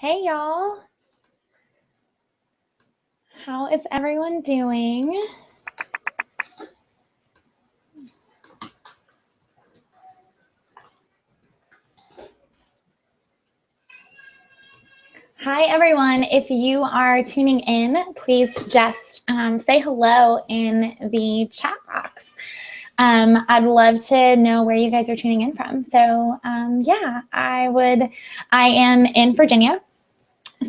Hey y'all, how is everyone doing? Hi everyone, if you are tuning in, please just say hello in the chat box. I'd love to know where you guys are tuning in from. So yeah, I am in Virginia.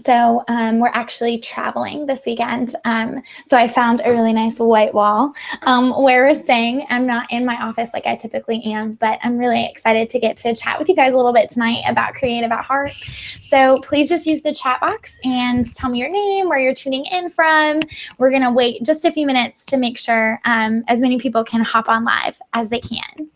So we're actually traveling this weekend. So I found a really nice white wall where we're staying. I'm not in my office like I typically am, but I'm really excited to get to chat with you guys a little bit tonight about Creative at Heart. So please just use the chat box and tell me your name, where you're tuning in from. We're going to wait just a few minutes to make sure as many people can hop on live as they can.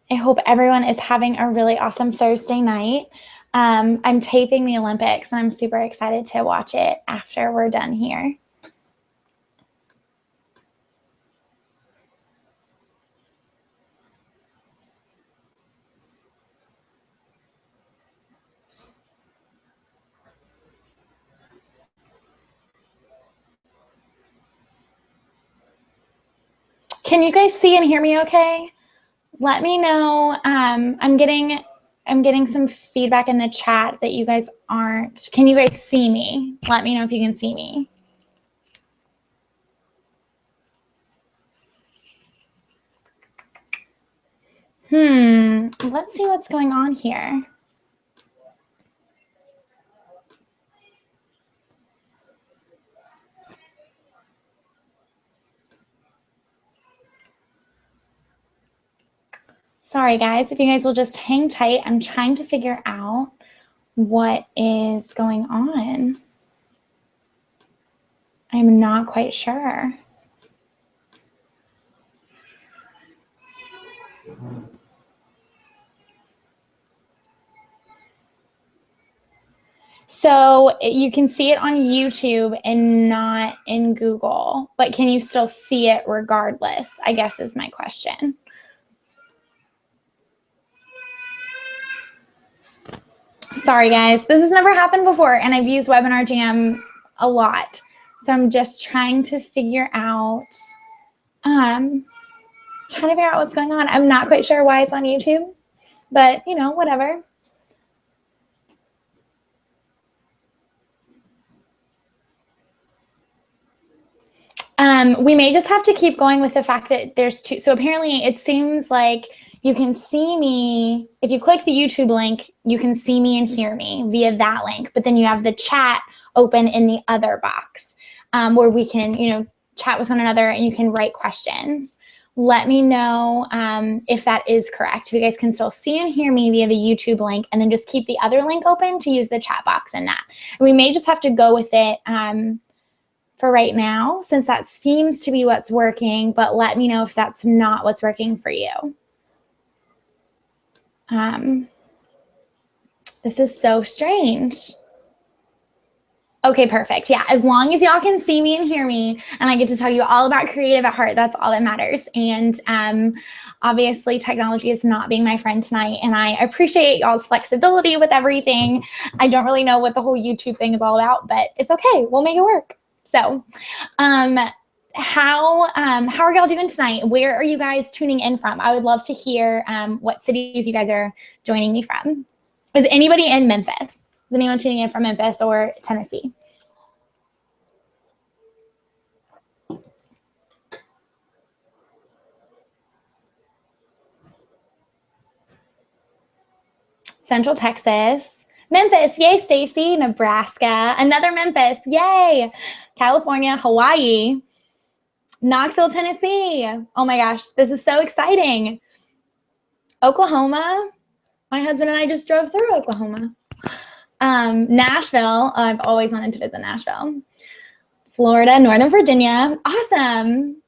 I hope everyone is having a really awesome Thursday night. I'm taping the Olympics, and I'm super excited to watch it after we're done here. Can you guys see and hear me okay? Let me know. I'm getting some feedback in the chat that you guys aren't. Can you guys see me? Let me know if you can see me. Let's see what's going on here. Sorry, guys, if you guys will just hang tight. I'm trying to figure out what is going on. I'm not quite sure. So you can see it on YouTube and not in Google, but can you still see it regardless, I guess is my question. Sorry, guys. This has never happened before, and I've used Webinar Jam a lot. So I'm just trying to figure out, what's going on. I'm not quite sure why it's on YouTube, but, you know, whatever. We may just have to keep going with the fact that there's two. So apparently it seems like you can see me. If you click the YouTube link, you can see me and hear me via that link. But then you have the chat open in the other box where we can, you know, chat with one another and you can write questions. Let me know if that is correct. If you guys can still see and hear me via the YouTube link, and then just keep the other link open to use the chat box in that. We may just have to go with it for right now, since that seems to be what's working, but let me know if that's not what's working for you. This is so strange. Okay, perfect. Yeah, as long as y'all can see me and hear me, and I get to tell you all about Creative at Heart, that's all that matters. And obviously, technology is not being my friend tonight, and I appreciate y'all's flexibility with everything. I don't really know what the whole YouTube thing is all about, but it's okay. We'll make it work. So how are y'all doing tonight? Where are you guys tuning in from? I would love to hear what cities you guys are joining me from. Is anybody in Memphis? Is anyone tuning in from Memphis or Tennessee? Central Texas. Memphis, yay, Stacy. Nebraska, another Memphis, yay. California, Hawaii, Knoxville, Tennessee. Oh my gosh, this is so exciting. Oklahoma. My husband and I just drove through Oklahoma. Nashville. I've always wanted to visit Nashville. Florida, Northern Virginia. Awesome.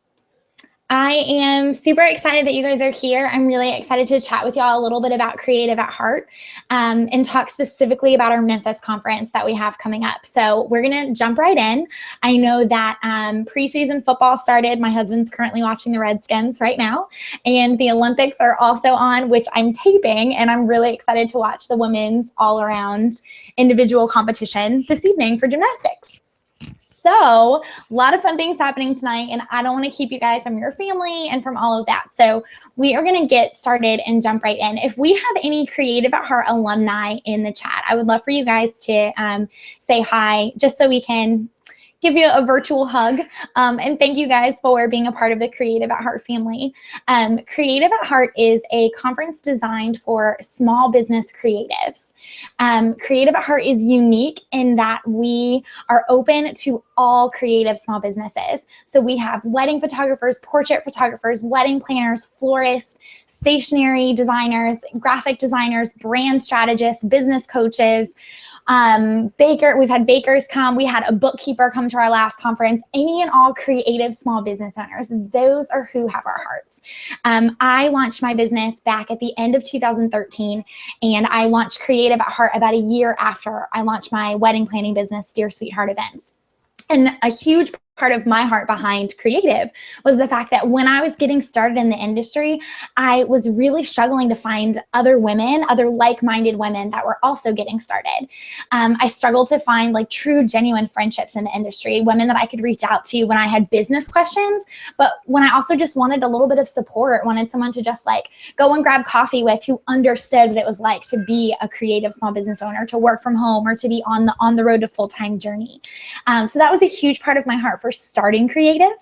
I am super excited that you guys are here. I'm really excited to chat with y'all a little bit about Creative at Heart and talk specifically about our Memphis conference that we have coming up. So we're going to jump right in. I know that preseason football started. My husband's currently watching the Redskins right now, and the Olympics are also on, which I'm taping, and I'm really excited to watch the women's all-around individual competition this evening for gymnastics. So a lot of fun things happening tonight, and I don't want to keep you guys from your family and from all of that. So we are going to get started and jump right in. If we have any Creative at Heart alumni in the chat, I would love for you guys to say hi, just so we can give you a virtual hug. And thank you guys for being a part of the Creative at Heart family. Creative at Heart is a conference designed for small business creatives. Creative at Heart is unique in that we are open to all creative small businesses. So we have wedding photographers, portrait photographers, wedding planners, florists, stationery designers, graphic designers, brand strategists, business coaches, we've had bakers come, we had a bookkeeper come to our last conference, any and all creative small business owners. Those are who have our hearts. I launched my business back at the end of 2013, and I launched Creative at Heart about a year after I launched my wedding planning business, Dear Sweetheart Events. And a huge part of my heart behind Creative was the fact that when I was getting started in the industry, I was really struggling to find other women, other like-minded women that were also getting started. I struggled to find like true, genuine friendships in the industry, women that I could reach out to when I had business questions, but when I also just wanted a little bit of support, wanted someone to just like go and grab coffee with who understood what it was like to be a creative small business owner, to work from home, or to be on the road to full-time journey. So that was a huge part of my heart for starting Creative.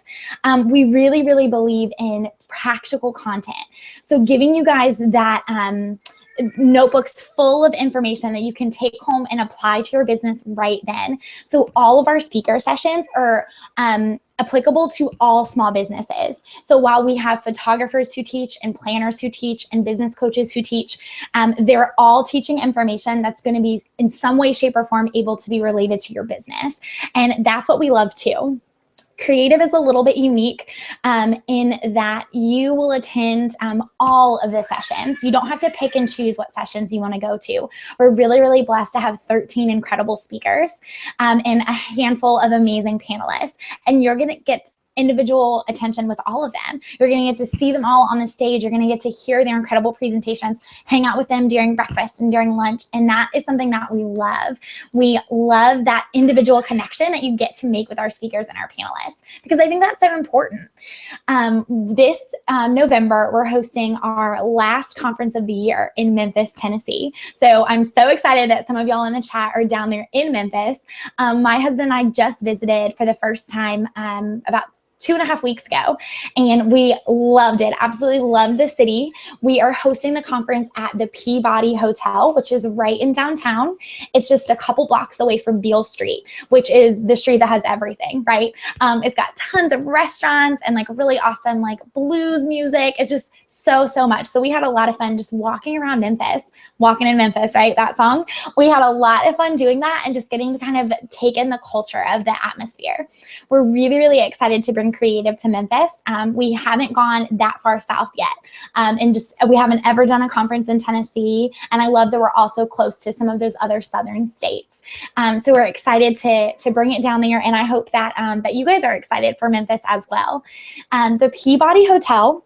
We really, really believe in practical content. So giving you guys that notebooks full of information that you can take home and apply to your business right then. So all of our speaker sessions are applicable to all small businesses. So while we have photographers who teach and planners who teach and business coaches who teach, they're all teaching information that's going to be in some way, shape, or form able to be related to your business. And that's what we love too. Creative is a little bit unique in that you will attend all of the sessions. You don't have to pick and choose what sessions you want to go to. We're really, really blessed to have 13 incredible speakers and a handful of amazing panelists. And you're going to get individual attention with all of them. You're going to get to see them all on the stage. You're going to get to hear their incredible presentations, hang out with them during breakfast and during lunch. And that is something that we love. We love that individual connection that you get to make with our speakers and our panelists, because I think that's so important. This November, we're hosting our last conference of the year in Memphis, Tennessee. So I'm so excited that some of y'all in the chat are down there in Memphis. My husband and I just visited for the first time about 2.5 weeks ago, and we loved it. Absolutely loved the city. We are hosting the conference at the Peabody Hotel, which is right in downtown. It's just a couple blocks away from Beale Street, which is the street that has everything, right? It's got tons of restaurants and like really awesome like blues music. It's just so much. So we had a lot of fun just walking around Memphis, walking in Memphis, right? That song. We had a lot of fun doing that and just getting to kind of take in the culture of the atmosphere. We're really, really excited to bring Creative to Memphis. We haven't gone that far south yet. And we haven't ever done a conference in Tennessee. And I love that we're also close to some of those other southern states. So we're excited to bring it down there. And I hope that, that you guys are excited for Memphis as well. The Peabody Hotel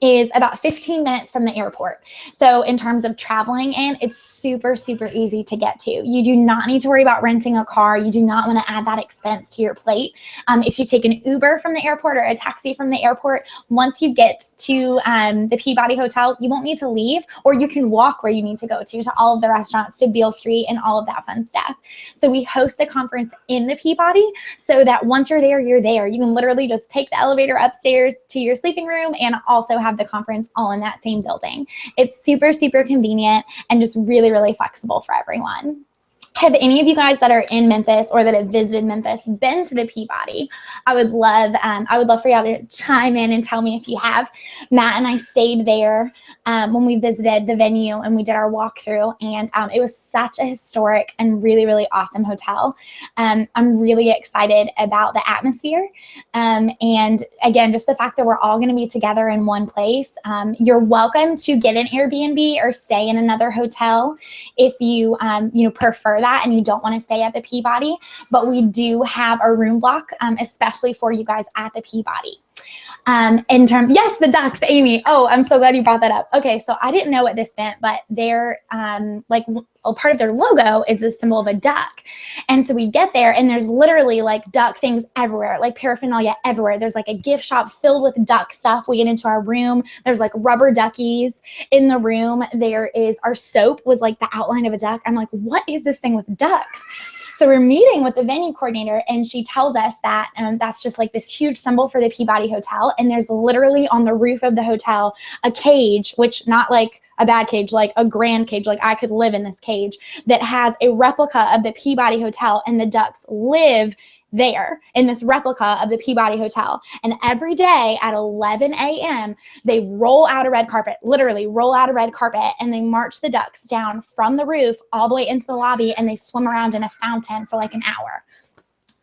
is about 15 minutes from the airport. So in terms of traveling in, it's super easy to get to. You do not need to worry about renting a car. You do not want to add that expense to your plate. If you take an Uber from the airport or a taxi from the airport, once you get to the Peabody Hotel, you won't need to leave, or you can walk where you need to go to all of the restaurants, to Beale Street and all of that fun stuff. So we host the conference in the Peabody so that once you're there, you're there. You can literally just take the elevator upstairs to your sleeping room and also have the conference all in that same building. It's super convenient and just really flexible for everyone. Have any of you guys that are in Memphis or that have visited Memphis been to the Peabody? I would love for y'all to chime in and tell me if you have. Matt and I stayed there when we visited the venue and we did our walkthrough, and it was such a historic and really, really awesome hotel. I'm really excited about the atmosphere, and again, just the fact that we're all going to be together in one place. You're welcome to get an Airbnb or stay in another hotel if you prefer that and you don't want to stay at the Peabody, but we do have a room block, especially for you guys at the Peabody. Yes, the ducks, Amy. Oh, I'm so glad you brought that up. Okay, so I didn't know what this meant, but they're part of their logo is the symbol of a duck. And so we get there and there's literally like duck things everywhere, like paraphernalia everywhere. There's like a gift shop filled with duck stuff. We get into our room. There's like rubber duckies in the room. There is our soap was like the outline of a duck. I'm like, what is this thing with ducks? So we're meeting with the venue coordinator and she tells us that that's just like this huge symbol for the Peabody Hotel. And there's literally on the roof of the hotel a cage, which not like a bad cage, like a grand cage, like I could live in this cage, that has a replica of the Peabody Hotel, and the ducks live there in this replica of the Peabody Hotel. And every day at 11 a.m., they roll out a red carpet, literally roll out a red carpet, and they march the ducks down from the roof all the way into the lobby, and they swim around in a fountain for like an hour.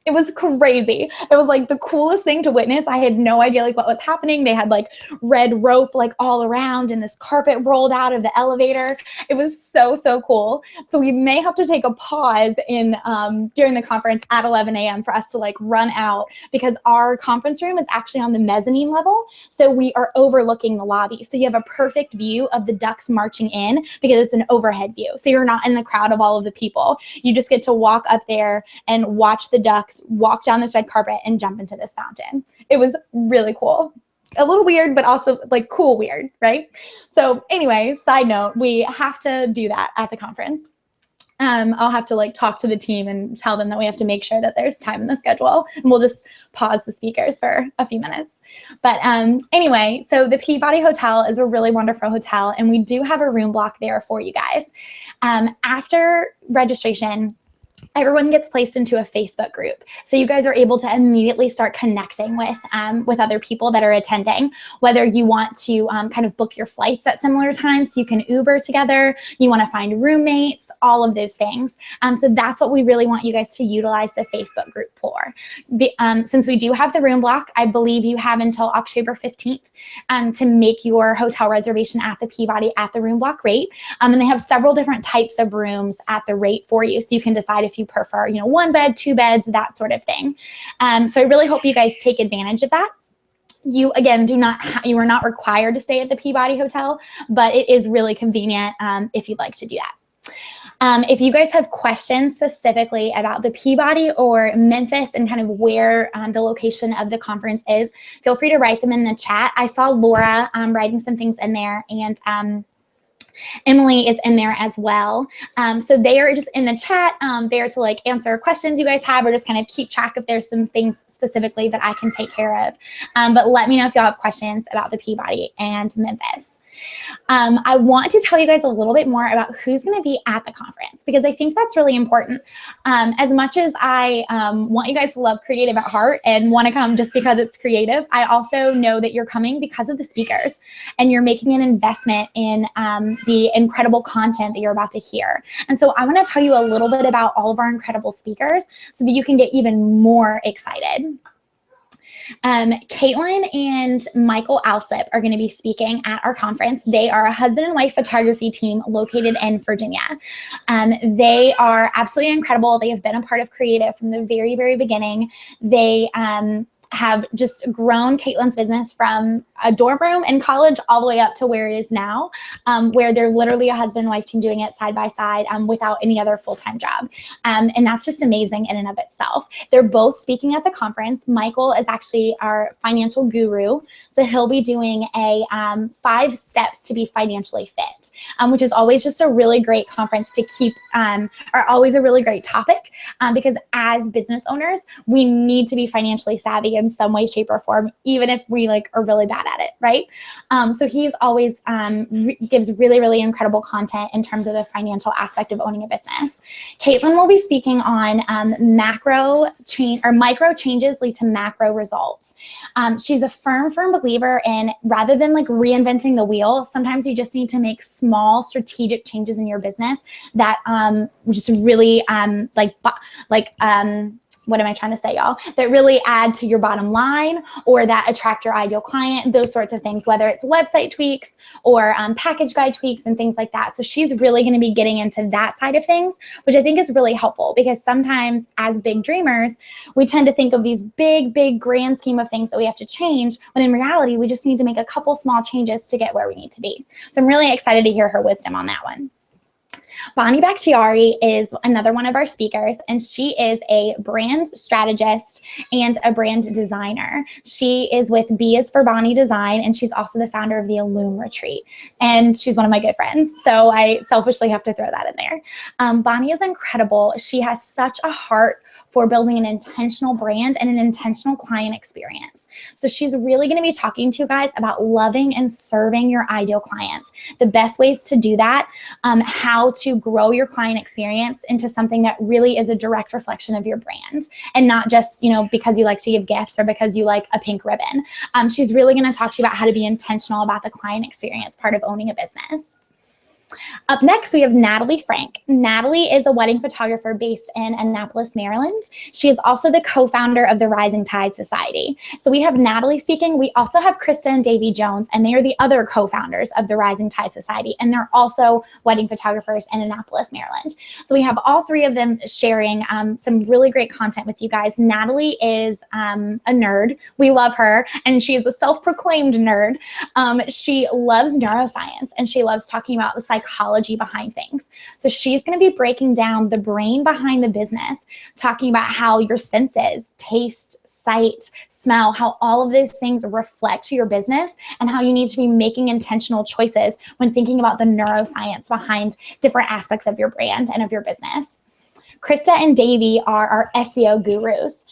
It was crazy. It was like the coolest thing to witness. I had no idea like what was happening. They had like red rope like all around and this carpet rolled out of the elevator. It was so, so cool. So we may have to take a pause in during the conference at 11 a.m. for us to like run out, because our conference room is actually on the mezzanine level. So we are overlooking the lobby. So you have a perfect view of the ducks marching in because it's an overhead view. So you're not in the crowd of all of the people. You just get to walk up there and watch the ducks walk down this red carpet and jump into this fountain. It was really cool. A little weird, but also like cool weird, right? So anyway, side note, we have to do that at the conference. I'll have to like talk to the team and tell them that we have to make sure that there's time in the schedule, and we'll just pause the speakers for a few minutes. But anyway, so the Peabody Hotel is a really wonderful hotel, and we do have a room block there for you guys. After registration, everyone gets placed into a Facebook group. So you guys are able to immediately start connecting with other people that are attending, whether you want to kind of book your flights at similar times so you can Uber together, you want to find roommates, all of those things. So that's what we really want you guys to utilize the Facebook group for. Since we do have the room block, I believe you have until October 15th to make your hotel reservation at the Peabody at the room block rate. And they have several different types of rooms at the rate for you. So you can decide if you prefer, one bed, two beds, that sort of thing. So I really hope you guys take advantage of that. You, again, you are not required to stay at the Peabody Hotel, but it is really convenient if you'd like to do that. If you guys have questions specifically about the Peabody or Memphis and kind of where the location of the conference is, feel free to write them in the chat. I saw Laura writing some things in there, and Emily is in there as well. So they are just in the chat there to like answer questions you guys have, or just kind of keep track if there's some things specifically that I can take care of. But let me know if y'all have questions about the Peabody and Memphis. I want to tell you guys a little bit more about who's going to be at the conference, because I think that's really important. As much as I want you guys to love creative at heart and want to come just because it's creative, I also know that you're coming because of the speakers, and you're making an investment in the incredible content that you're about to hear. And so I want to tell you a little bit about all of our incredible speakers so that you can get even more excited. Caitlin and Michael Alsip are going to be speaking at our conference. They are a husband and wife photography team located in Virginia. They are absolutely incredible. They have been a part of Creative from the very, very beginning. They have just grown Caitlin's business from a dorm room in college all the way up to where it is now, where they're literally a husband and wife team doing it side by side without any other full-time job. And that's just amazing in and of itself. They're both speaking at the conference. Michael is actually our financial guru, so he'll be doing a 5 steps to be financially fit. which is always just a really great conference to keep, or always a really great topic, because as business owners, we need to be financially savvy in some way, shape, or form, even if we like are really bad at it, right? So he's always gives really, really incredible content in terms of the financial aspect of owning a business. Caitlin will be speaking on micro changes lead to macro results. She's a firm believer in, rather than like reinventing the wheel, sometimes you just need to make small strategic changes in your business that just really what am I trying to say, y'all? That really add to your bottom line or that attract your ideal client, those sorts of things, whether it's website tweaks or package guide tweaks and things like that. So she's really going to be getting into that side of things, which I think is really helpful, because sometimes as big dreamers, we tend to think of these big grand scheme of things that we have to change, when in reality, we just need to make a couple small changes to get where we need to be. So I'm really excited to hear her wisdom on that one. Bonnie Bakhtiari is another one of our speakers, and she is a brand strategist and a brand designer. She is with B is for Bonnie Design, and she's also the founder of the Illume Retreat. And she's one of my good friends, so I selfishly have to throw that in there. Bonnie is incredible. She has such a heart for building an intentional brand and an intentional client experience. So she's really going to be talking to you guys about loving and serving your ideal clients, the best ways to do that, how to grow your client experience into something that really is a direct reflection of your brand, and not just, because you like to give gifts or because you like a pink ribbon. She's really going to talk to you about how to be intentional about the client experience part of owning a business. Up next, we have Natalie Frank. Natalie is a wedding photographer based in Annapolis, Maryland. She is also the co-founder of the Rising Tide Society. So we have Natalie speaking. We also have Krista and Davy Jones, and they are the other co-founders of the Rising Tide Society, and they're also wedding photographers in Annapolis, Maryland. So we have all three of them sharing some really great content with you guys. Natalie is a nerd. We love her, and she is a self-proclaimed nerd. She loves neuroscience, and she loves talking about the psychology behind things. So she's going to be breaking down the brain behind the business, talking about how your senses, taste, sight, smell, how all of those things reflect your business, and how you need to be making intentional choices when thinking about the neuroscience behind different aspects of your brand and of your business. Krista and Davy are our SEO gurus.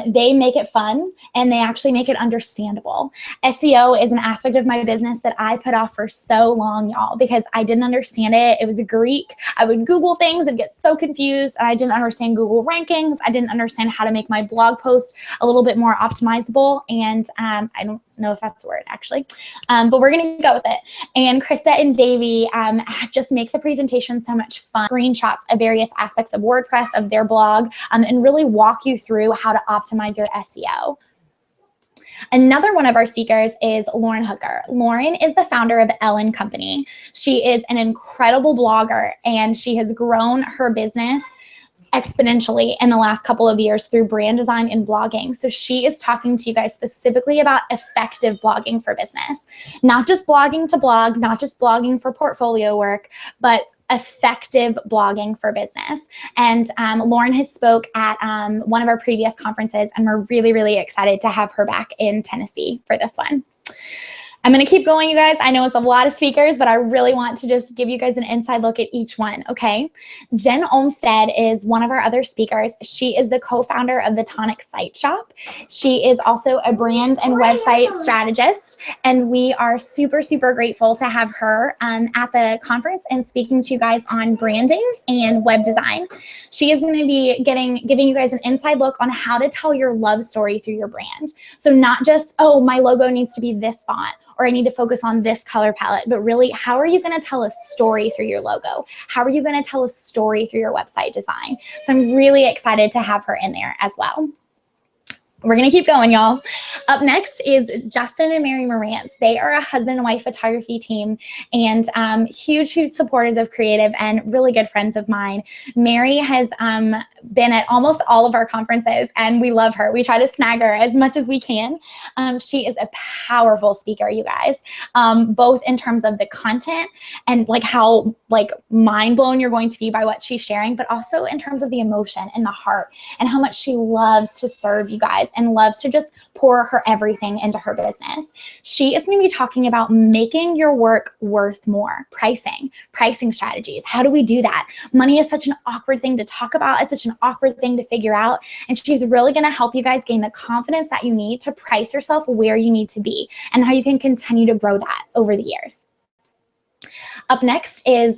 They make it fun, and they actually make it understandable. SEO is an aspect of my business that I put off for so long, y'all, because I didn't understand it. It was Greek. I would Google things and get so confused, and I didn't understand Google rankings. I didn't understand how to make my blog post a little bit more optimizable, and I don't know if that's a word, actually, but we're going to go with it. And Krista and Davy just make the presentation so much fun. Screenshots of various aspects of WordPress, of their blog, and really walk you through how to optimize your SEO. Another one of our speakers is Lauren Hooker. Lauren is the founder of Ellen Company. She is an incredible blogger, and she has grown her business exponentially in the last couple of years through brand design and blogging. So she is talking to you guys specifically about effective blogging for business, not just blogging to blog, not just blogging for portfolio work, but effective blogging for business. And Lauren has spoke at one of our previous conferences, and we're really, really excited to have her back in Tennessee for this one. I'm going to keep going, you guys. I know it's a lot of speakers, but I really want to just give you guys an inside look at each one, okay? Jen Olmstead is one of our other speakers. She is the co-founder of the Tonic Site Shop. She is also a brand and website strategist, and we are super, super grateful to have her at the conference and speaking to you guys on branding and web design. She is going to be giving you guys an inside look on how to tell your love story through your brand. So not just, oh, my logo needs to be this font, or I need to focus on this color palette, but really, how are you going to tell a story through your logo? How are you going to tell a story through your website design? So I'm really excited to have her in there as well. We're going to keep going, y'all. Up next is Justin and Mary Morantz. They are a husband and wife photography team, and huge supporters of Creative and really good friends of mine. Mary has been at almost all of our conferences, and we love her. We try to snag her as much as we can. She is a powerful speaker, you guys, both in terms of the content and how mind blown you're going to be by what she's sharing, but also in terms of the emotion and the heart and how much she loves to serve you guys and loves to just pour her pour everything into her business. She is going to be talking about making your work worth more, pricing strategies. How do we do that? Money is such an awkward thing to talk about. It's such an awkward thing to figure out. And she's really going to help you guys gain the confidence that you need to price yourself where you need to be and how you can continue to grow that over the years. Up next is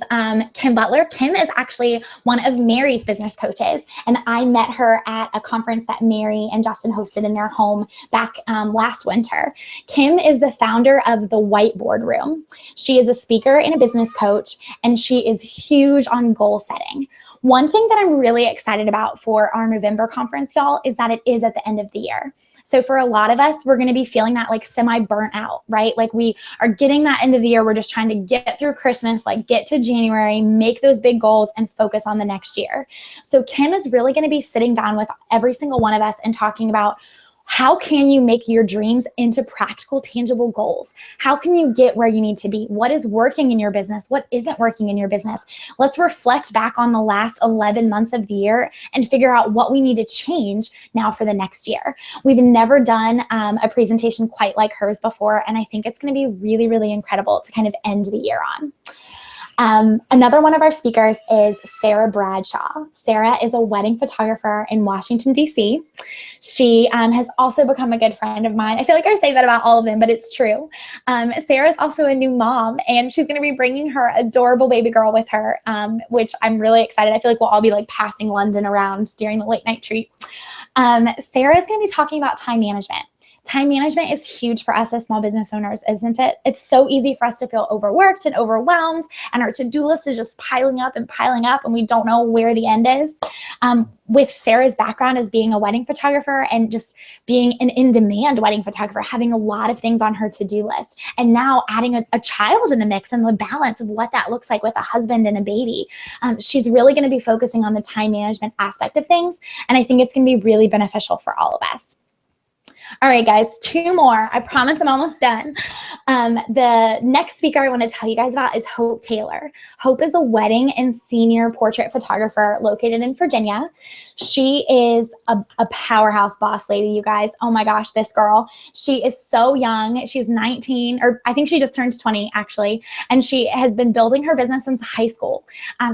Kim Butler. Kim is actually one of Mary's business coaches, and I met her at a conference that Mary and Justin hosted in their home back last winter. Kim is the founder of the Whiteboard Room. She is a speaker and a business coach, and she is huge on goal setting. One thing that I'm really excited about for our November conference, y'all, is that it is at the end of the year. So for a lot of us, we're going to be feeling that like semi-burnt out, right? Like we are getting that end of the year. We're just trying to get through Christmas, like get to January, make those big goals and focus on the next year. So Kim is really going to be sitting down with every single one of us and talking about how can you make your dreams into practical, tangible goals? How can you get where you need to be? What is working in your business? What isn't working in your business? Let's reflect back on the last 11 months of the year and figure out what we need to change now for the next year. We've never done a presentation quite like hers before, and I think it's going to be really, really incredible to kind of end the year on. Another one of our speakers is Sarah Bradshaw. Sarah is a wedding photographer in Washington, D.C. She has also become a good friend of mine. I feel like I say that about all of them, but it's true. Sarah is also a new mom, and she's going to be bringing her adorable baby girl with her, which I'm really excited. I feel like we'll all be like passing London around during the late night treat. Sarah is going to be talking about time management. Time management is huge for us as small business owners, isn't it? It's so easy for us to feel overworked and overwhelmed, and our to-do list is just piling up, and we don't know where the end is. With Sarah's background as being a wedding photographer and just being an in-demand wedding photographer, having a lot of things on her to-do list, and now adding a child in the mix and the balance of what that looks like with a husband and a baby, she's really going to be focusing on the time management aspect of things, and I think it's going to be really beneficial for all of us. All right, guys, 2 more. I promise I'm almost done. The next speaker I want to tell you guys about is Hope Taylor. Hope is a wedding and senior portrait photographer located in Virginia. She is a powerhouse boss lady, you guys. Oh my gosh, this girl. She is so young. She's 19, or I think she just turned 20, actually, and she has been building her business since high school.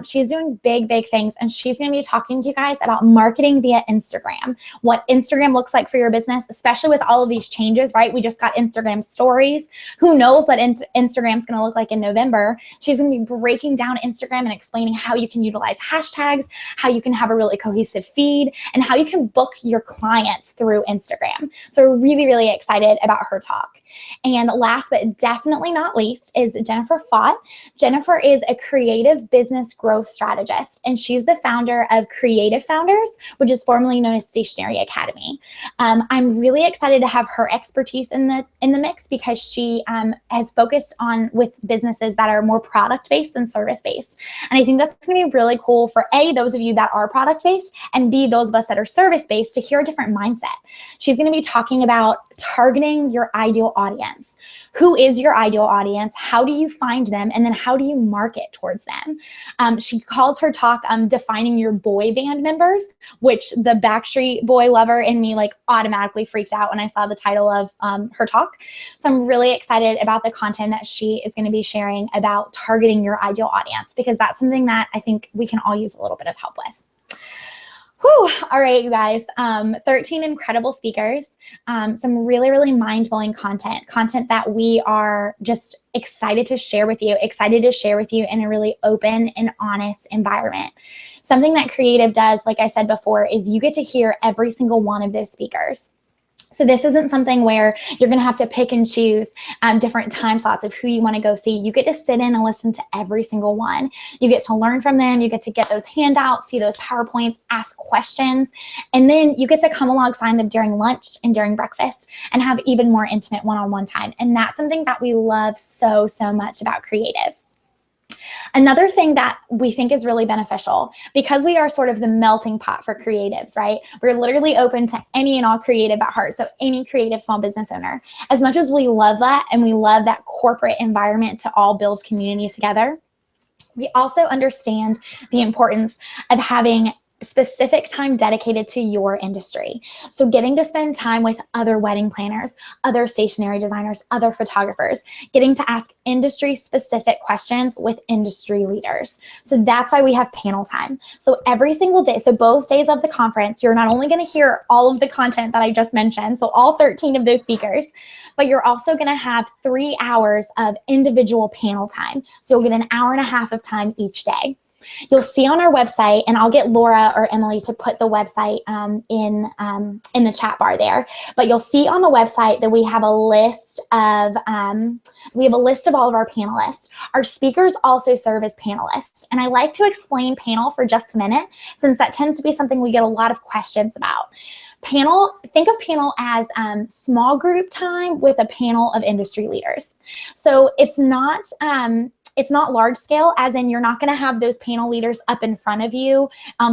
She's doing big, big things, and she's going to be talking to you guys about marketing via Instagram, what Instagram looks like for your business, especially with all of these changes, right? We just got Instagram stories. Who knows what Instagram's going to look like in November? She's going to be breaking down Instagram and explaining how you can utilize hashtags, how you can have a really cohesive feed, and how you can book your clients through Instagram. So we're really, really excited about her talk. And last but definitely not least is Jennifer Fott. Jennifer is a creative business growth strategist, and she's the founder of Creative Founders, which is formerly known as Stationery Academy. I'm really excited to have her expertise in the mix because she has focused on with businesses that are more product-based than service-based. And I think that's going to be really cool for A, those of you that are product-based, and B, those of us that are service-based to hear a different mindset. She's going to be talking about targeting your ideal audience. Who is your ideal audience? How do you find them? And then how do you market towards them? She calls her talk defining your boy band members, which the Backstreet Boy lover in me like automatically freaked out when I saw the title of her talk. So I'm really excited about the content that she is going to be sharing about targeting your ideal audience, because that's something that I think we can all use a little bit of help with. Whew. All right, you guys, 13 incredible speakers, some really, really mind-blowing content that we are just excited to share with you in a really open and honest environment. Something that Creative does, like I said before, is you get to hear every single one of those speakers. So this isn't something where you're going to have to pick and choose different time slots of who you want to go see. You get to sit in and listen to every single one. You get to learn from them. You get to get those handouts, see those PowerPoints, ask questions, and then you get to come alongside them during lunch and during breakfast and have even more intimate one-on-one time. And that's something that we love so, so much about Creative. Another thing that we think is really beneficial, because we are sort of the melting pot for creatives, right? We're literally open to any and all creative at heart, so any creative small business owner. As much as we love that and we love that corporate environment to all build community together, we also understand the importance of having specific time dedicated to your industry. So getting to spend time with other wedding planners, other stationery designers, other photographers, getting to ask industry specific questions with industry leaders. So that's why we have panel time. So every single day, so both days of the conference, you're not only going to hear all of the content that I just mentioned, so all 13 of those speakers, but you're also going to have 3 hours of individual panel time. So you'll get an hour and a half of time each day. You'll see on our website, and I'll get Laura or Emily to put the website in the chat bar there. But you'll see on the website that we have a list of all of our panelists. Our speakers also serve as panelists, and I like to explain panel for just a minute, since that tends to be something we get a lot of questions about. Panel, think of panel as small group time with a panel of industry leaders. So it's not large scale, as in you're not going to have those panel leaders up in front of you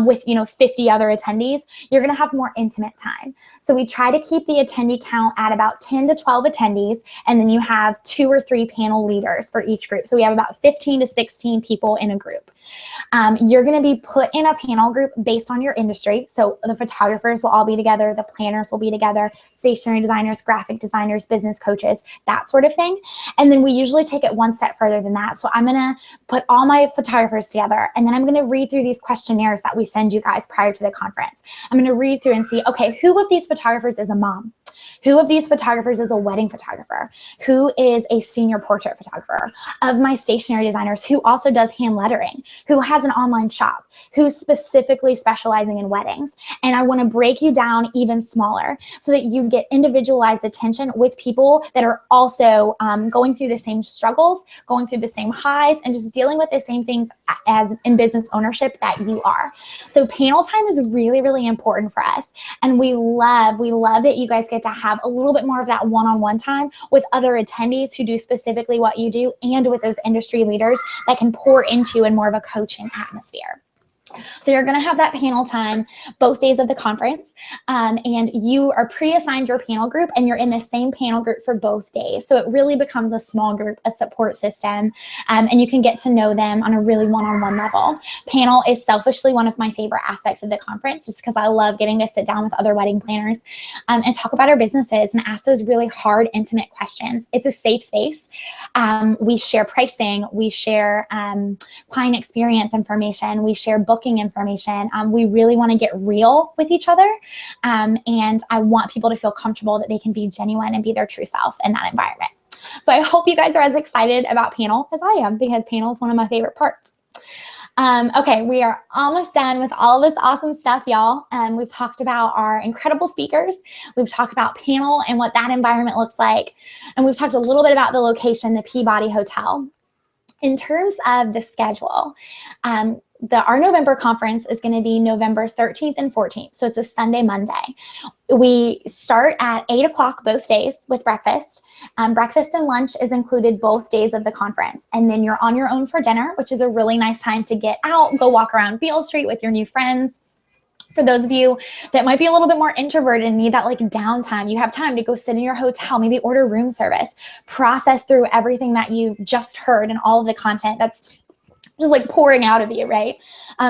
with 50 other attendees. You're going to have more intimate time. So we try to keep the attendee count at about 10 to 12 attendees, and then you have 2 or 3 panel leaders for each group. So we have about 15 to 16 people in a group. You're going to be put in a panel group based on your industry. So the photographers will all be together, the planners will be together, stationery designers, graphic designers, business coaches, that sort of thing. And then we usually take it one step further than that. So I'm going to put all my photographers together, and then I'm going to read through these questionnaires that we send you guys prior to the conference. I'm going to read through and see, okay, who of these photographers is a mom? Who of these photographers is a wedding photographer? Who is a senior portrait photographer? Of my stationery designers, who also does hand lettering? Who has an online shop? Who's specifically specializing in weddings? And I want to break you down even smaller so that you get individualized attention with people that are also going through the same struggles, going through the same highs, and just dealing with the same things as in business ownership that you are. So panel time is really, really important for us. And we love that you guys get to have a little bit more of that one-on-one time with other attendees who do specifically what you do, and with those industry leaders that can pour into in more of a coaching atmosphere. So you're going to have that panel time both days of the conference, and you are pre-assigned your panel group, and you're in the same panel group for both days. So it really becomes a small group, a support system, and you can get to know them on a really one-on-one level. Panel is selfishly one of my favorite aspects of the conference, just because I love getting to sit down with other wedding planners and talk about our businesses and ask those really hard, intimate questions. It's a safe space. We share pricing, we share client experience information, we share booking information. We really want to get real with each other. And I want people to feel comfortable that they can be genuine and be their true self in that environment. So I hope you guys are as excited about panel as I am, because panel is one of my favorite parts. Okay, we are almost done with all of this awesome stuff, y'all. We've talked about our incredible speakers. We've talked about panel and what that environment looks like. And we've talked a little bit about the location, the Peabody Hotel. In terms of the schedule, our November conference is going to be November 13th and 14th. So it's a Sunday, Monday. We start at 8 o'clock both days with breakfast. Breakfast and lunch is included both days of the conference. And then you're on your own for dinner, which is a really nice time to get out, go walk around Beale Street with your new friends. For those of you that might be a little bit more introverted and need that like downtime, you have time to go sit in your hotel, maybe order room service, process through everything that you've just heard and all of the content that's just like pouring out of you, right?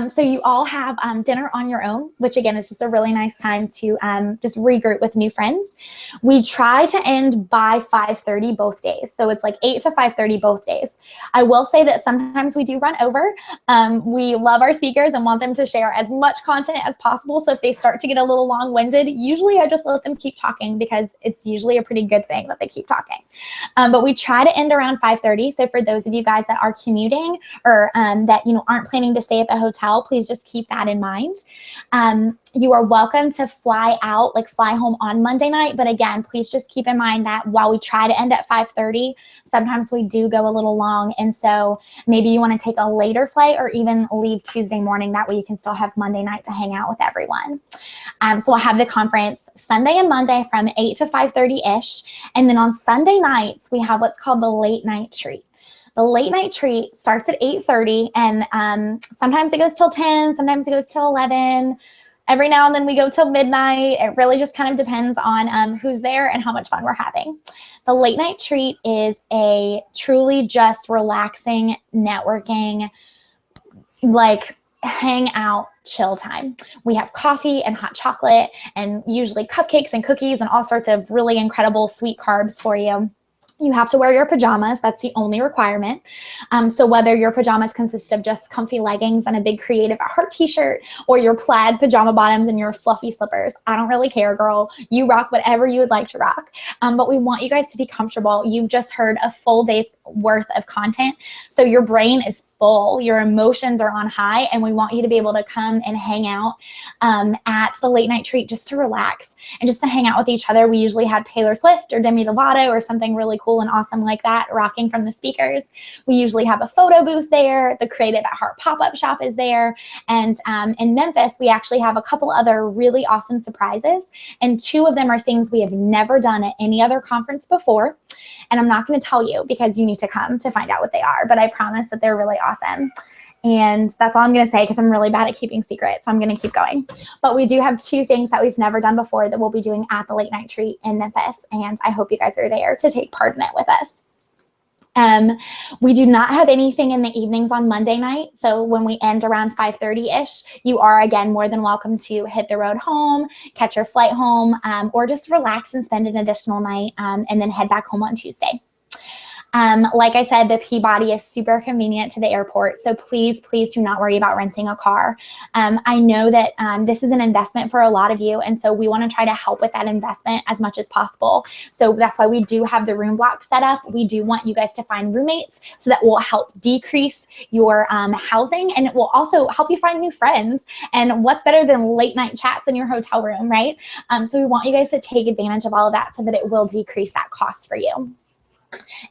So you all have dinner on your own, which again is just a really nice time to just regroup with new friends. We try to end by 5:30 both days. So it's like 8 to 5:30 both days. I will say that sometimes we do run over. We love our speakers and want them to share as much content as possible. So if they start to get a little long-winded, usually I just let them keep talking, because it's usually a pretty good thing that they keep talking. But we try to end around 5:30. So for those of you guys that are commuting or that aren't planning to stay at the hotel, please just keep that in mind. You are welcome to fly home on Monday night, but again, please just keep in mind that while we try to end at 5:30, sometimes we do go a little long, and so maybe you want to take a later flight or even leave Tuesday morning. That way you can still have Monday night to hang out with everyone. So we'll have the conference Sunday and Monday from 8 to 5:30-ish, and then on Sunday nights, we have what's called the late night treat. The late night treat starts at 8:30, and sometimes it goes till 10, sometimes it goes till 11. Every now and then we go till midnight. It really just kind of depends on who's there and how much fun we're having. The late night treat is a truly just relaxing, networking, like hangout chill time. We have coffee and hot chocolate and usually cupcakes and cookies and all sorts of really incredible sweet carbs for you. You have to wear your pajamas. That's the only requirement. So whether your pajamas consist of just comfy leggings and a big Creative at Heart t-shirt, or your plaid pajama bottoms and your fluffy slippers, I don't really care, girl. You rock whatever you would like to rock. But we want you guys to be comfortable. You've just heard a full day's worth of content. So your brain is full, your emotions are on high, and we want you to be able to come and hang out at the late night treat just to relax and just to hang out with each other. We usually have Taylor Swift or Demi Lovato or something really cool and awesome like that rocking from the speakers. We usually have a photo booth there. The Creative at Heart pop-up shop is there. And in Memphis, we actually have a couple other really awesome surprises. And 2 of them are things we have never done at any other conference before. And I'm not going to tell you because you need to come to find out what they are, but I promise that they're really awesome. And that's all I'm going to say because I'm really bad at keeping secrets. So I'm going to keep going. But we do have 2 things that we've never done before that we'll be doing at the late night treat in Memphis. And I hope you guys are there to take part in it with us. We do not have anything in the evenings on Monday night. So when we end around 5:30-ish, you are again more than welcome to hit the road home, catch your flight home, or just relax and spend an additional night and then head back home on Tuesday. Like I said, the Peabody is super convenient to the airport. So please, please do not worry about renting a car. I know that this is an investment for a lot of you. And so we want to try to help with that investment as much as possible. So that's why we do have the room block set up. We do want you guys to find roommates so that will help decrease your housing, and it will also help you find new friends. And what's better than late night chats in your hotel room, right? So we want you guys to take advantage of all of that so that it will decrease that cost for you.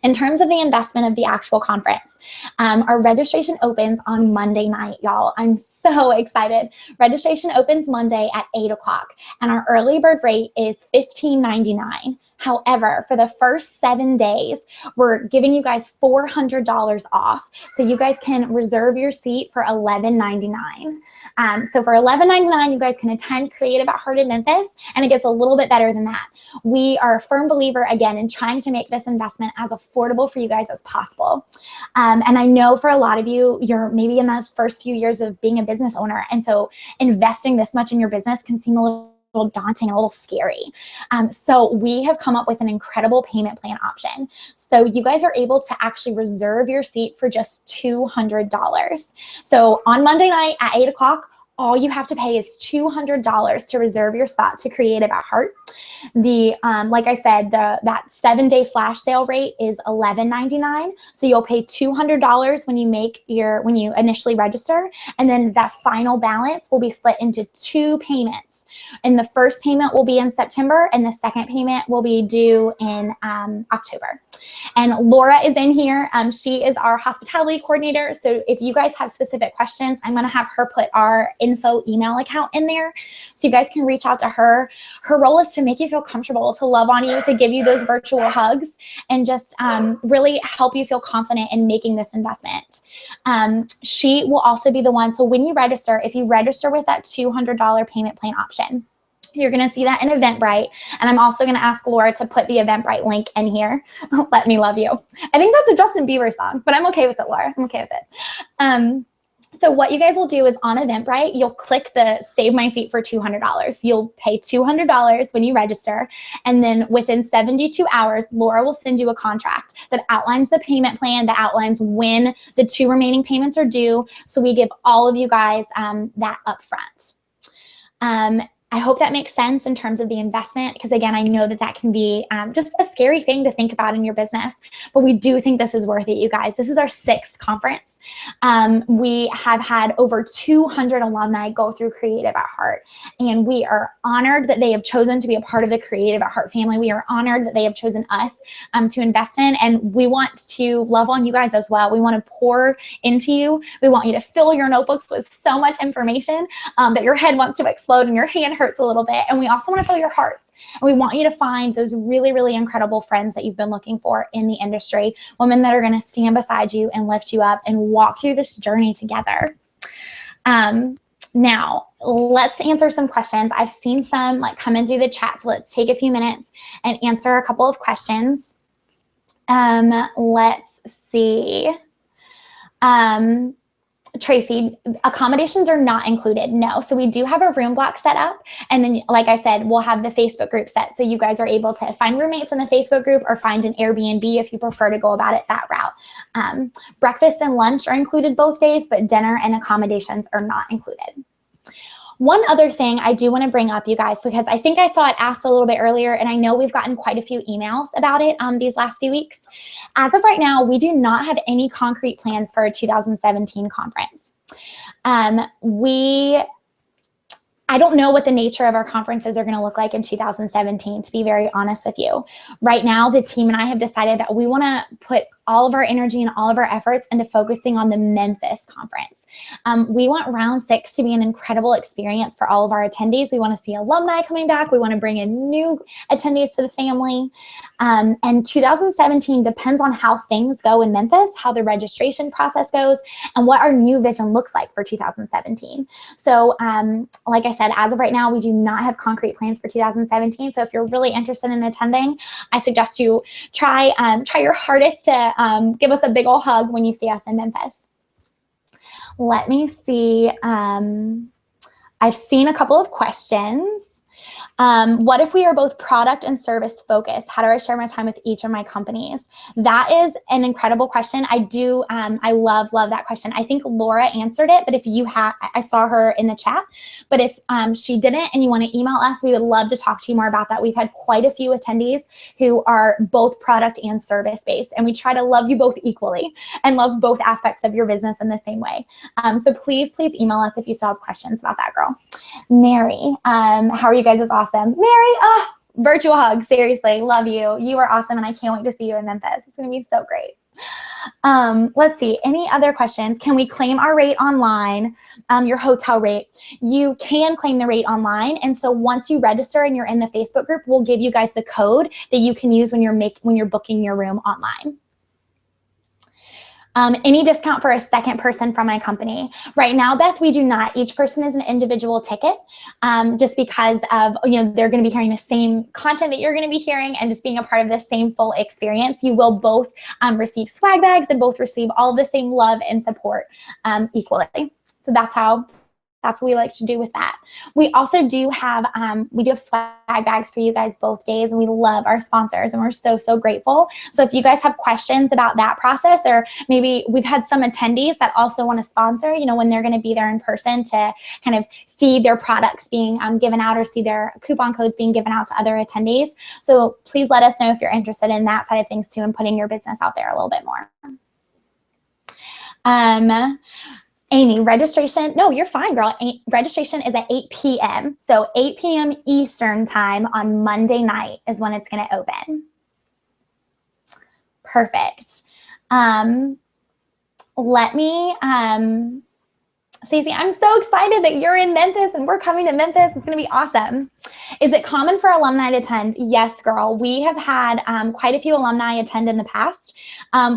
In terms of the investment of the actual conference, our registration opens on Monday night, y'all. I'm so excited. Registration opens Monday at 8 o'clock, and our early bird rate is $15.99. However, for the first 7 days, we're giving you guys $400 off. So you guys can reserve your seat for $11.99. So for $11.99, you guys can attend Creative at Heart in Memphis, and it gets a little bit better than that. We are a firm believer, again, in trying to make this investment as affordable for you guys as possible. And I know for a lot of you, you're maybe in those first few years of being a business owner. And so investing this much in your business can seem a little daunting, a little scary. So we have come up with an incredible payment plan option. So you guys are able to actually reserve your seat for just $200. So on Monday night at 8 o'clock, all you have to pay is $200 to reserve your spot to Creative at Heart. Like I said, that 7-day flash sale rate is $11.99. So you'll pay $200 when you initially register, and then that final balance will be split into 2 payments. And the first payment will be in September, and the second payment will be due in October. And Laura is in here. She is our hospitality coordinator. So if you guys have specific questions, I'm going to have her put our info email account in there so you guys can reach out to her. Her role is to make you feel comfortable, to love on you, to give you those virtual hugs, and just really help you feel confident in making this investment. She will also be the one, so when you register, if you register with that $200 payment plan option, you're going to see that in Eventbrite. And I'm also going to ask Laura to put the Eventbrite link in here. Let Me Love You. I think that's a Justin Bieber song, but I'm okay with it, Laura. I'm okay with it. So what you guys will do is on Eventbrite, you'll click the Save My Seat for $200. You'll pay $200 when you register. And then within 72 hours, Laura will send you a contract that outlines the payment plan, that outlines when the 2 remaining payments are due. So we give all of you guys that upfront. I hope that makes sense in terms of the investment, because again, I know that can be just a scary thing to think about in your business, but we do think this is worth it, you guys. This is our 6th conference. We have had over 200 alumni go through Creative at Heart, and we are honored that they have chosen to be a part of the Creative at Heart family. We are honored that they have chosen us to invest in, and we want to love on you guys as well. We want to pour into you. We want you to fill your notebooks with so much information that your head wants to explode and your hand hurts a little bit, and we also want to fill your hearts. And we want you to find those really, really incredible friends that you've been looking for in the industry, women that are going to stand beside you and lift you up and walk through this journey together. Now, let's answer some questions. I've seen some come in through the chat, so let's take a few minutes and answer a couple of questions. Let's see. Tracy, accommodations are not included. No. So we do have a room block set up. And then, like I said, we'll have the Facebook group set. So you guys are able to find roommates in the Facebook group or find an Airbnb if you prefer to go about it that route. Breakfast and lunch are included both days, but dinner and accommodations are not included. One other thing I do want to bring up, you guys, because I think I saw it asked a little bit earlier, and I know we've gotten quite a few emails about it these last few weeks. As of right now, we do not have any concrete plans for a 2017 conference. I don't know what the nature of our conferences are going to look like in 2017, to be very honest with you. Right now, the team and I have decided that we want to put all of our energy and all of our efforts into focusing on the Memphis conference. We want round 6 to be an incredible experience for all of our attendees. We want to see alumni coming back. We want to bring in new attendees to the family. And 2017 depends on how things go in Memphis, how the registration process goes, and what our new vision looks like for 2017. So like I said, as of right now, we do not have concrete plans for 2017. So if you're really interested in attending, I suggest you try your hardest to give us a big old hug when you see us in Memphis. Let me see. I've seen a couple of questions. What if we are both product and service focused? How do I share my time with each of my companies? That is an incredible question. I love that question. I think Laura answered it, but if you have, I saw her in the chat, but if she didn't and you want to email us, we would love to talk to you more about that. We've had quite a few attendees who are both product and service based, and we try to love you both equally and love both aspects of your business in the same way. So please email us if you still have questions about that, girl. Mary, how are you guys? It's awesome. Mary, virtual hug. Seriously, love you. You are awesome, and I can't wait to see you in Memphis. It's going to be so great. Let's see. Any other questions? Can we claim our rate online, your hotel rate? You can claim the rate online, and so once you register and you're in the Facebook group, we'll give you guys the code that you can use when you're booking your room online. Any discount for a second person from my company? Right now, Beth, we do not. Each person is an individual ticket, just because of, they're going to be hearing the same content that you're going to be hearing and just being a part of the same full experience. You will both receive swag bags and both receive all of the same love and support equally. So that's what we like to do with that. We also do have swag bags for you guys both days, and we love our sponsors, and we're so grateful. So if you guys have questions about that process, or maybe we've had some attendees that also want to sponsor, when they're going to be there in person to kind of see their products being given out or see their coupon codes being given out to other attendees. So please let us know if you're interested in that side of things too, and putting your business out there a little bit more. Amy, registration, no, you're fine, girl. Registration is at 8 p.m. So 8 p.m. Eastern time on Monday night is when it's going to open. Perfect. Stacey, I'm so excited that you're in Memphis and we're coming to Memphis. It's going to be awesome. Is it common for alumni to attend? Yes, girl. We have had quite a few alumni attend in the past,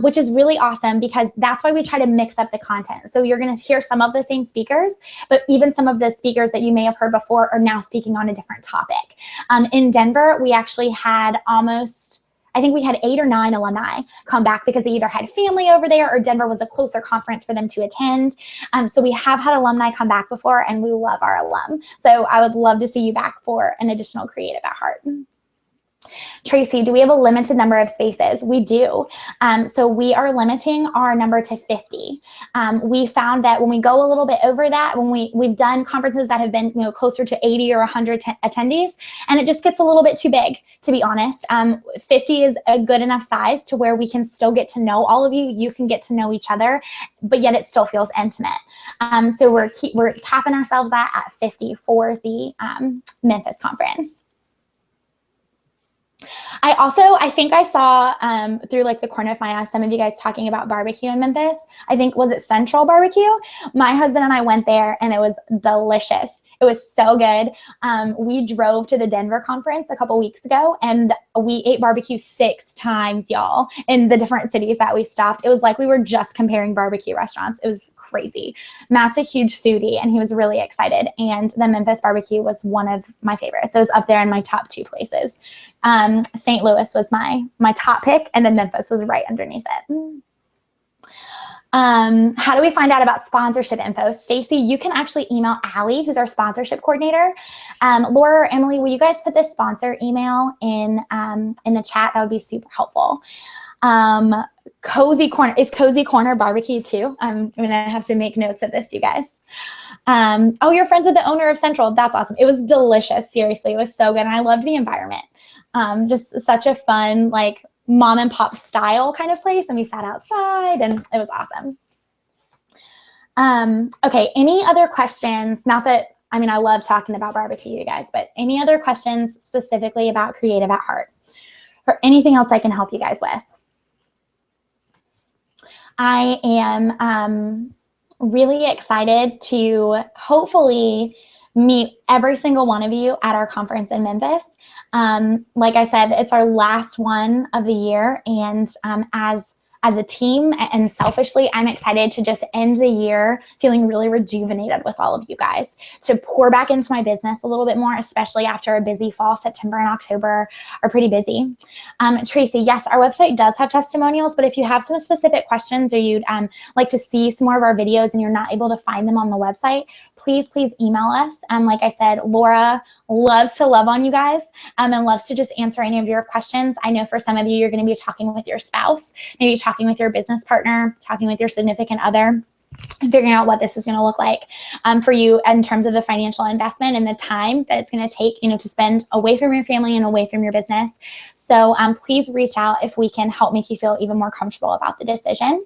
which is really awesome because that's why we try to mix up the content. So you're going to hear some of the same speakers, but even some of the speakers that you may have heard before are now speaking on a different topic. In Denver, we actually had I think we had 8 or 9 alumni come back because they either had family over there or Denver was a closer conference for them to attend. So we have had alumni come back before, and we love our alum. So I would love to see you back for an additional Creative at Heart. Tracy, do we have a limited number of spaces? We do. So we are limiting our number to 50. We found that when we go a little bit over that, when we've done conferences that have been closer to 80 or 100 attendees, and it just gets a little bit too big, to be honest. 50 is a good enough size to where we can still get to know all of you. You can get to know each other, but yet it still feels intimate. So we're capping ourselves at 50 for the Memphis conference. I think I saw through the corner of my eye, some of you guys talking about barbecue in Memphis. I think, was it Central Barbecue? My husband and I went there and it was delicious. It was so good. We drove to the Denver conference a couple weeks ago and we ate barbecue 6 times, y'all, in the different cities that we stopped. It was like we were just comparing barbecue restaurants. It was crazy. Matt's a huge foodie and he was really excited. And the Memphis barbecue was one of my favorites. It was up there in my top 2 places. St. Louis was my top pick, and then Memphis was right underneath it. How do we find out about sponsorship info? Stacy, you can actually email Allie, who's our sponsorship coordinator. Laura or Emily, will you guys put this sponsor email in the chat? That would be super helpful. Cozy Corner, is Cozy Corner barbecue too? I'm gonna have to make notes of this, you guys. Oh, you're friends with the owner of Central. That's awesome. It was delicious. Seriously, it was so good. And I loved the environment. Just such a fun, like, mom and pop style kind of place. And we sat outside and it was awesome. Okay, any other questions? Not that, I mean, I love talking about barbecue, you guys, but any other questions specifically about Creative at Heart or anything else I can help you guys with? I am really excited to hopefully meet every single one of you at our conference in Memphis. Like I said, it's our last one of the year, and as a team and selfishly, I'm excited to just end the year feeling really rejuvenated with all of you guys, to pour back into my business a little bit more, especially after a busy fall. September and October are pretty busy. Tracy, yes, our website does have testimonials, but if you have some specific questions or you'd like to see some more of our videos and you're not able to find them on the website, please email us. Like I said, Laura loves to love on you guys and loves to just answer any of your questions. I know for some of you, you're going to be talking with your spouse, maybe talking with your business partner, talking with your significant other, and figuring out what this is going to look like for you in terms of the financial investment and the time that it's going to take, to spend away from your family and away from your business. So please reach out if we can help make you feel even more comfortable about the decision.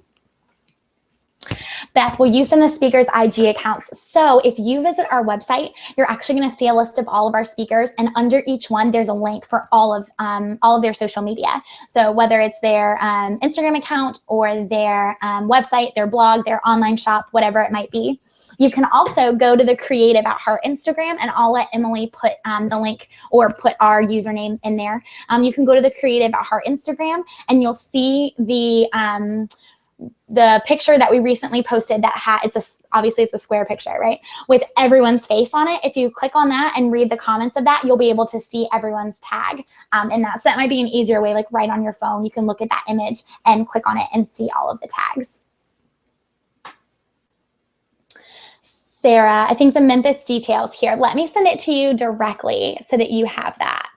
Beth, will you send the speakers' IG accounts? So if you visit our website, you're actually going to see a list of all of our speakers, and under each one, there's a link for all of their social media. So whether it's their Instagram account or their website, their blog, their online shop, whatever it might be. You can also go to the Creative at Heart Instagram, and I'll let Emily put the link or put our username in there. You can go to the Creative at Heart Instagram, and you'll see the picture that we recently posted that obviously it's a square picture, right? With everyone's face on it. If you click on that and read the comments of that, you'll be able to see everyone's tag in that. So that might be an easier way, like right on your phone, you can look at that image and click on it and see all of the tags. Sarah, I think the Memphis details here. Let me send it to you directly so that you have that.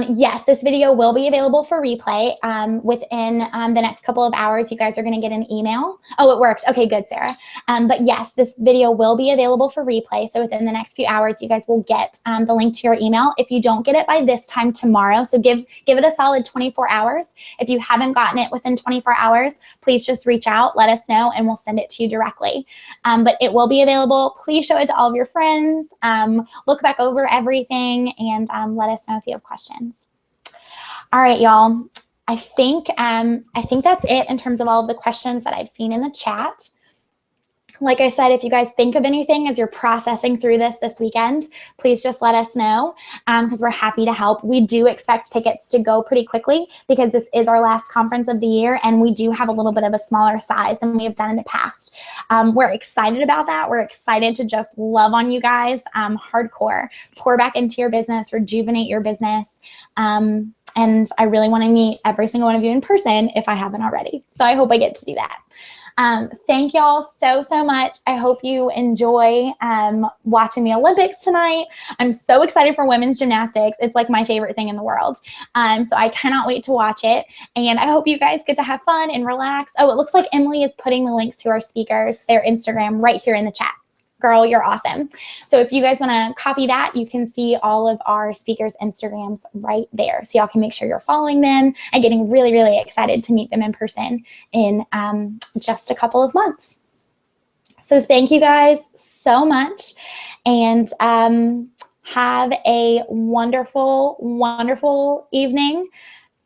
Yes, this video will be available for replay within the next couple of hours. You guys are going to get an email. Oh, it worked. Okay, good, Sarah. But yes, this video will be available for replay. So within the next few hours, you guys will get the link to your email. If you don't get it by this time tomorrow, so give it a solid 24 hours. If you haven't gotten it within 24 hours, please just reach out, let us know, and we'll send it to you directly. But it will be available. Please show it to all of your friends. Look back over everything and let us know if you have questions. All right, y'all. I think that's it in terms of all of the questions that I've seen in the chat. Like I said, if you guys think of anything as you're processing through this weekend, please just let us know because we're happy to help. We do expect tickets to go pretty quickly because this is our last conference of the year, and we do have a little bit of a smaller size than we have done in the past. We're excited about that. We're excited to just love on you guys hardcore, pour back into your business, rejuvenate your business. And I really want to meet every single one of you in person if I haven't already. So I hope I get to do that. Thank y'all so much. I hope you enjoy watching the Olympics tonight. I'm so excited for women's gymnastics. It's like my favorite thing in the world. So I cannot wait to watch it. And I hope you guys get to have fun and relax. Oh, it looks like Emily is putting the links to our speakers, their Instagram, right here in the chat. Girl, you're awesome. So if you guys want to copy that, you can see all of our speakers' Instagrams right there. So y'all can make sure you're following them and getting really, really excited to meet them in person in just a couple of months. So thank you guys so much, and have a wonderful, wonderful evening.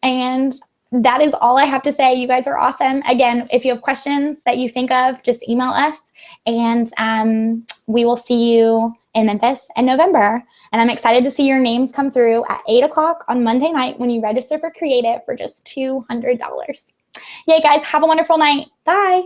And that is all I have to say. You guys are awesome. Again, if you have questions that you think of, just email us, and we will see you in Memphis in November. And I'm excited to see your names come through at 8 o'clock on Monday night when you register for Creative for just $200. Yay, guys. Have a wonderful night. Bye.